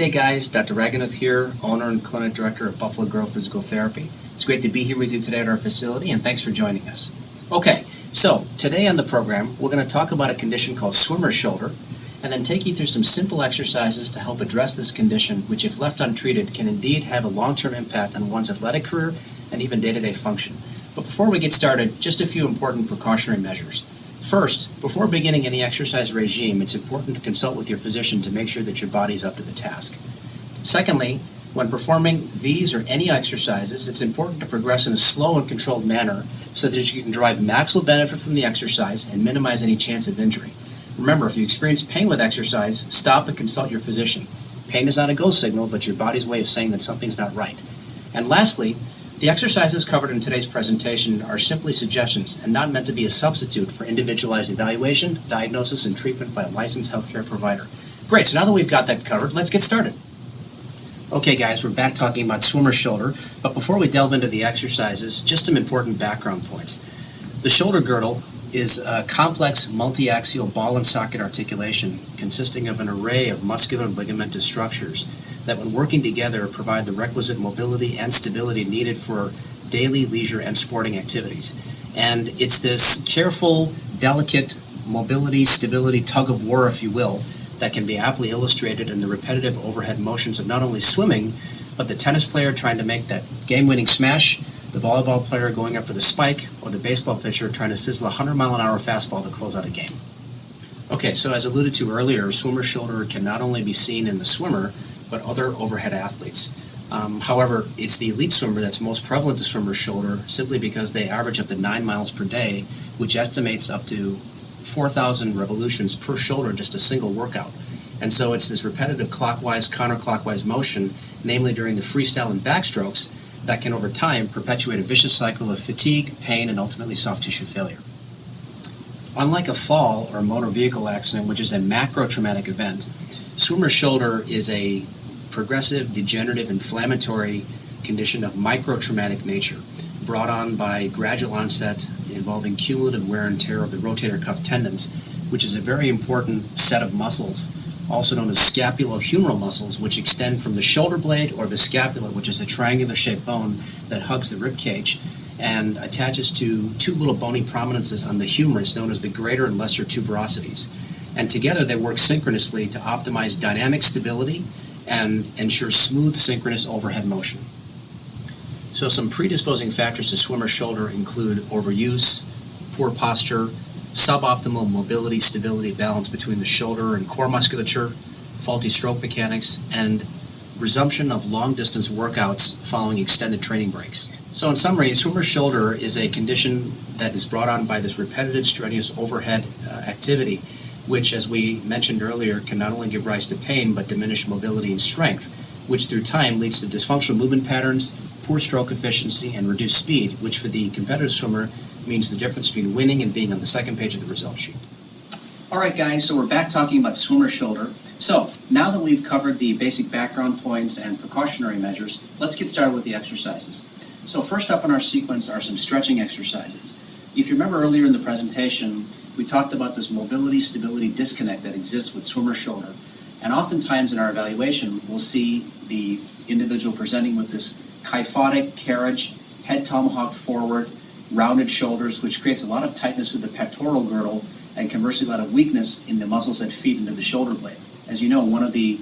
day, guys. Dr. Raghunath here, owner and clinic director of Buffalo Grove Physical Therapy. It's great to be here with you today at our facility, and thanks for joining us. Okay, so today on the program, we're going to talk about a condition called swimmer's shoulder, and then take you through some simple exercises to help address this condition, which if left untreated can indeed have a long-term impact on one's athletic career and even day-to-day function. But before we get started, just a few important precautionary measures. First, before beginning any exercise regime, it's important to consult with your physician to make sure that your body's up to the task. Secondly, when performing these or any exercises, it's important to progress in a slow and controlled manner so that you can derive maximal benefit from the exercise and minimize any chance of injury. Remember, if you experience pain with exercise, stop and consult your physician. Pain is not a go signal, but your body's way of saying that something's not right. And lastly, the exercises covered in today's presentation are simply suggestions and not meant to be a substitute for individualized evaluation, diagnosis, and treatment by a licensed healthcare provider. Great, so now that we've got that covered, let's get started. Okay guys, we're back talking about swimmer's shoulder, but before we delve into the exercises, just some important background points. The shoulder girdle is a complex multi-axial ball and socket articulation consisting of an array of muscular and ligamentous structures that when working together provide the requisite mobility and stability needed for daily leisure and sporting activities. And it's this careful, delicate mobility, stability, tug of war, if you will, that can be aptly illustrated in the repetitive overhead motions of not only swimming, but the tennis player trying to make that game-winning smash, the volleyball player going up for the spike, or the baseball pitcher trying to sizzle a 100-mile-an-hour fastball to close out a game. Okay, so as alluded to earlier, swimmer's shoulder can not only be seen in the swimmer, but other overhead athletes. However, it's the elite swimmer that's most prevalent to swimmer's shoulder simply because they average up to 9 miles per day, which estimates up to 4,000 revolutions per shoulder, just a single workout. And so it's this repetitive clockwise-counterclockwise motion, namely during the freestyle and backstrokes, that can over time perpetuate a vicious cycle of fatigue, pain, and ultimately soft tissue failure. Unlike a fall or a motor vehicle accident, which is a macro-traumatic event, swimmer's shoulder is a progressive, degenerative, inflammatory condition of micro-traumatic nature, brought on by gradual onset involving cumulative wear and tear of the rotator cuff tendons, which is a very important set of muscles, also known as scapulohumeral muscles, which extend from the shoulder blade or the scapula, which is a triangular-shaped bone that hugs the rib cage and attaches to two little bony prominences on the humerus known as the greater and lesser tuberosities. And together they work synchronously to optimize dynamic stability and ensure smooth synchronous overhead motion. So some predisposing factors to swimmer's shoulder include overuse, poor posture, suboptimal mobility, stability, balance between the shoulder and core musculature, faulty stroke mechanics, and resumption of long-distance workouts following extended training breaks. So in summary, swimmer's shoulder is a condition that is brought on by this repetitive, strenuous overhead activity, which, as we mentioned earlier, can not only give rise to pain, but diminish mobility and strength, which through time leads to dysfunctional movement patterns, poor stroke efficiency, and reduced speed, which for the competitive swimmer means the difference between winning and being on the second page of the result sheet. All right, guys, so we're back talking about swimmer's shoulder. So now that we've covered the basic background points and precautionary measures, let's get started with the exercises. So first up in our sequence are some stretching exercises. If you remember earlier in the presentation, we talked about this mobility-stability disconnect that exists with swimmer's shoulder. And oftentimes in our evaluation, we'll see the individual presenting with this kyphotic carriage, head tomahawk forward, rounded shoulders, which creates a lot of tightness with the pectoral girdle and conversely a lot of weakness in the muscles that feed into the shoulder blade. As you know, one of the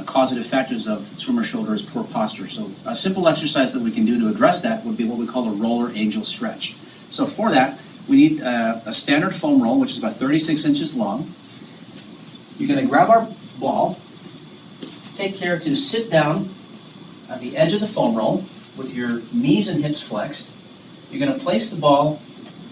causative factors of swimmer's shoulder is poor posture. So a simple exercise that we can do to address that would be what we call a roller angel stretch. So for that, we need a standard foam roll, which is about 36 inches long. You're going to grab our ball, take care to sit down on the edge of the foam roll with your knees and hips flexed. You're going to place the ball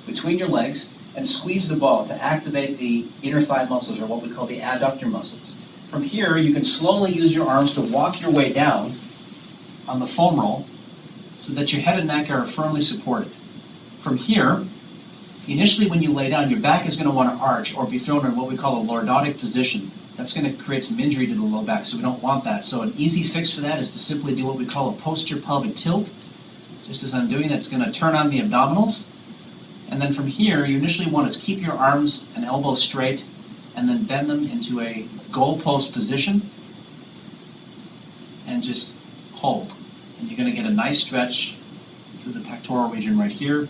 between your legs and squeeze the ball to activate the inner thigh muscles, or what we call the adductor muscles. From here, you can slowly use your arms to walk your way down on the foam roll so that your head and neck are firmly supported. From here, initially when you lay down, your back is going to want to arch or be thrown in what we call a lordotic position. That's going to create some injury to the low back, so we don't want that. So an easy fix for that is to simply do what we call a posterior pelvic tilt. Just as I'm doing that, it's going to turn on the abdominals. And then from here, you initially want to keep your arms and elbows straight and then bend them into a goalpost position. and just hold. And you're going to get a nice stretch through the pectoral region right here.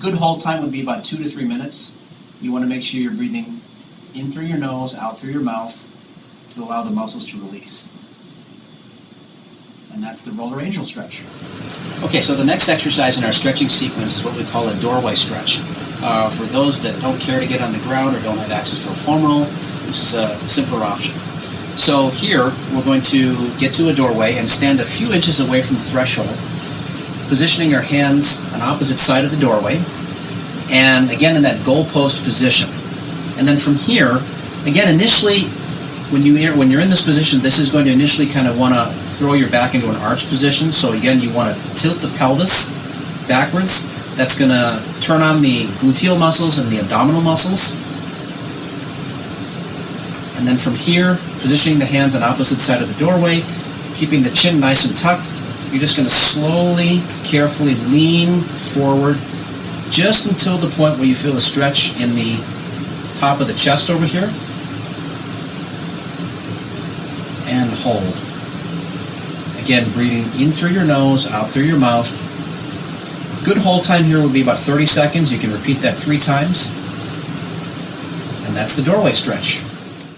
Good hold time would be about 2 to 3 minutes. You want to make sure you're breathing in through your nose, out through your mouth to allow the muscles to release. And that's the roller angel stretch. Okay, so the next exercise in our stretching sequence is what we call a doorway stretch. For those that don't care to get on the ground or don't have access to a foam roll, this is a simpler option. So here, we're going to get to a doorway and stand a few inches away from the threshold, positioning our hands on opposite side of the doorway, and again in that goalpost position. And then from here, again, initially, when you're in this position, this is going to initially kind of want to throw your back into an arch position. So again, you want to tilt the pelvis backwards. That's going to turn on the gluteal muscles and the abdominal muscles. And then from here, positioning the hands on opposite side of the doorway, keeping the chin nice and tucked, you're just going to slowly, carefully lean forward just until the point where you feel a stretch in the top of the chest over here. And hold. Again, breathing in through your nose, out through your mouth. Good hold time here would be about 30 seconds. You can repeat that 3 times. And that's the doorway stretch.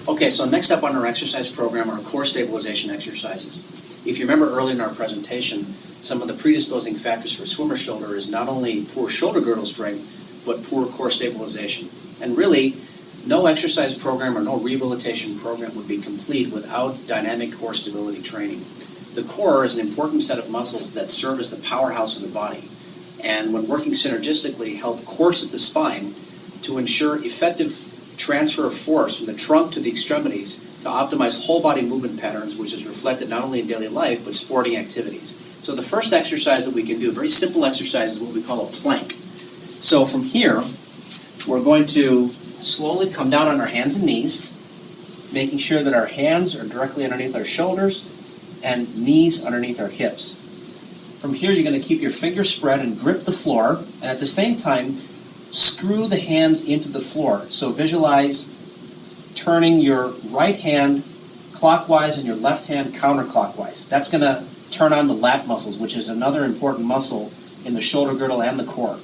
Okay, so next up on our exercise program are core stabilization exercises. If you remember earlier in our presentation, some of the predisposing factors for swimmer shoulder is not only poor shoulder girdle strength, but poor core stabilization. And really, no exercise program or no rehabilitation program would be complete without dynamic core stability training. The core is an important set of muscles that serve as the powerhouse of the body, and when working synergistically, help corset the spine to ensure effective transfer of force from the trunk to the extremities to optimize whole body movement patterns, which is reflected not only in daily life, but sporting activities. So the first exercise that we can do, a very simple exercise, is what we call a plank. So from here, we're going to slowly come down on our hands and knees, making sure that our hands are directly underneath our shoulders and knees underneath our hips. From here, you're going to keep your fingers spread and grip the floor, and at the same time, screw the hands into the floor. So visualize turning your right hand clockwise and your left hand counterclockwise. That's going to turn on the lat muscles, which is another important muscle in the shoulder girdle and the core.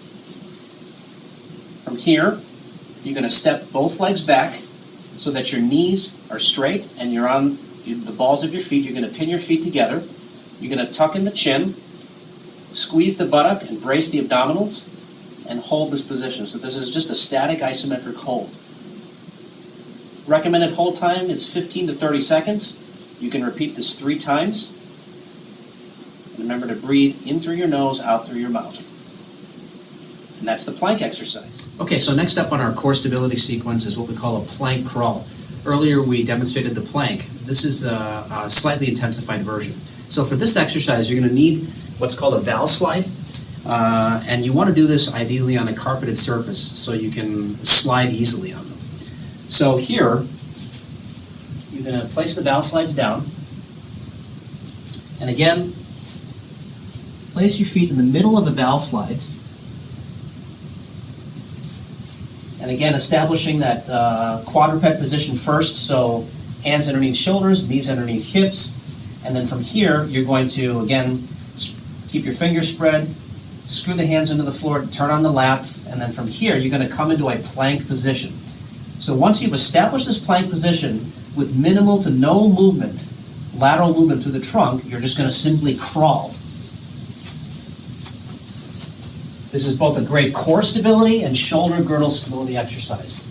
From here, you're going to step both legs back so that your knees are straight and you're on the balls of your feet. You're going to pin your feet together. You're going to tuck in the chin, squeeze the buttock and brace the abdominals, and hold this position. So this is just a static isometric hold. Recommended hold time is 15 to 30 seconds. You can repeat this 3 times. And remember to breathe in through your nose, out through your mouth. And that's the plank exercise. Okay, so next up on our core stability sequence is what we call a plank crawl. Earlier we demonstrated the plank. This is a slightly intensified version. So for this exercise, you're going to need what's called a valve slide. And you want to do this ideally on a carpeted surface so you can slide easily on them. So here, you're going to place the valve slides down. And again, place your feet in the middle of the valve slides. And again, establishing that quadruped position first, so hands underneath shoulders, knees underneath hips. And then from here, you're going to, again, keep your fingers spread, screw the hands into the floor, turn on the lats, and then from here, you're going to come into a plank position. So once you've established this plank position with minimal to no movement, lateral movement through the trunk, you're just going to simply crawl. This is both a great core stability and shoulder girdle stability exercise.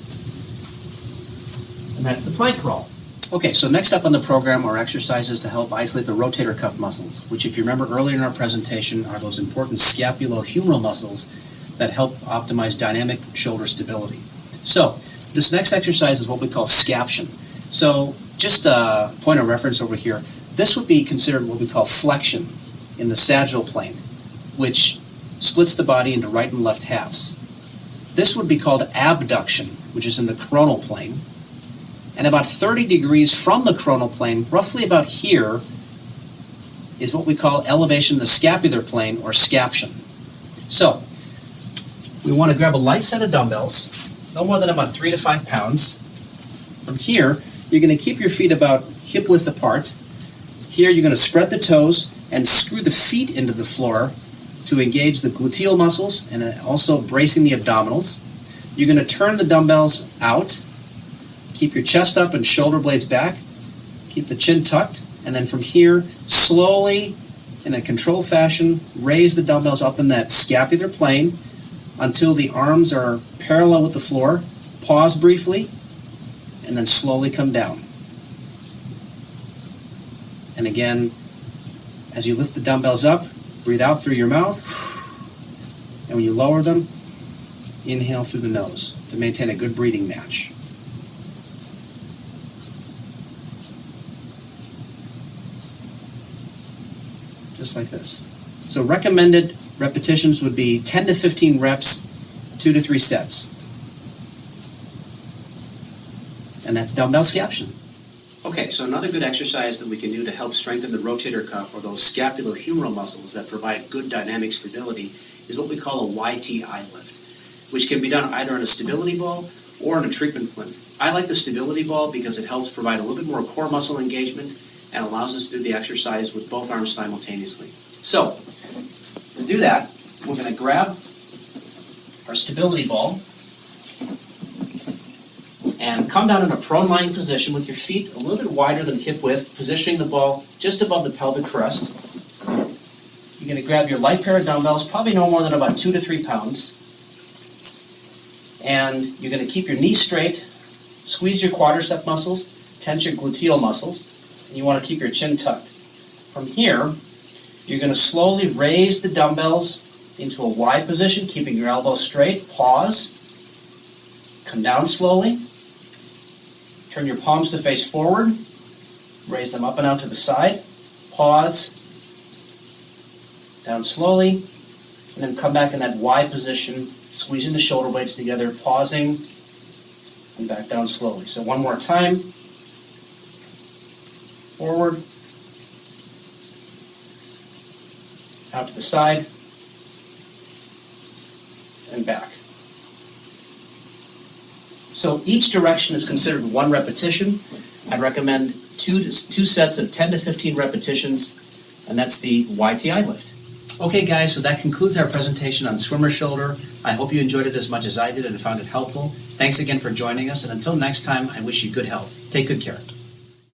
And that's the plank crawl. Okay, so next up on the program are exercises to help isolate the rotator cuff muscles, which if you remember earlier in our presentation are those important scapulohumeral muscles that help optimize dynamic shoulder stability. So, this next exercise is what we call scaption. So, just a point of reference over here, this would be considered what we call flexion in the sagittal plane, which splits the body into right and left halves. This would be called abduction, which is in the coronal plane. And about 30 degrees from the coronal plane, roughly about here, is what we call elevation in the scapular plane, or scaption. So, we want to grab a light set of dumbbells, no more than about 3 to 5 pounds. From here, you're going to keep your feet about hip width apart, here, you're going to spread the toes and screw the feet into the floor to engage the gluteal muscles and also bracing the abdominals. You're going to turn the dumbbells out. Keep your chest up and shoulder blades back. Keep the chin tucked. And then from here, slowly, in a controlled fashion, raise the dumbbells up in that scapular plane until the arms are parallel with the floor. Pause briefly, and then slowly come down. And again, as you lift the dumbbells up, breathe out through your mouth. And when you lower them, inhale through the nose to maintain a good breathing match. Just like this. So recommended repetitions would be 10 to 15 reps, 2 to 3 sets. And that's dumbbell scaption. Okay, so another good exercise that we can do to help strengthen the rotator cuff or those scapulohumeral muscles that provide good dynamic stability is what we call a YTI lift, which can be done either on a stability ball or on a treatment plinth. I like the stability ball because it helps provide a little bit more core muscle engagement and allows us to do the exercise with both arms simultaneously. So, to do that, we're going to grab our stability ball and come down in a prone lying position with your feet a little bit wider than hip width, positioning the ball just above the pelvic crest. You're going to grab your light pair of dumbbells, probably no more than about 2 to 3 pounds, and you're going to keep your knees straight, squeeze your quadricep muscles, tense your gluteal muscles, and you want to keep your chin tucked. From here, you're going to slowly raise the dumbbells into a wide position, keeping your elbows straight. Pause. Come down slowly. Turn your palms to face forward. Raise them up and out to the side. Pause. Down slowly. And then come back in that wide position, squeezing the shoulder blades together, pausing, and back down slowly. So one more time. Forward, out to the side, and back. So each direction is considered one repetition. I'd recommend two sets of 10 to 15 repetitions, and that's the YTI lift. Okay guys, so that concludes our presentation on swimmer shoulder. I hope you enjoyed it as much as I did and found it helpful. Thanks again for joining us, and until next time, I wish you good health. Take good care.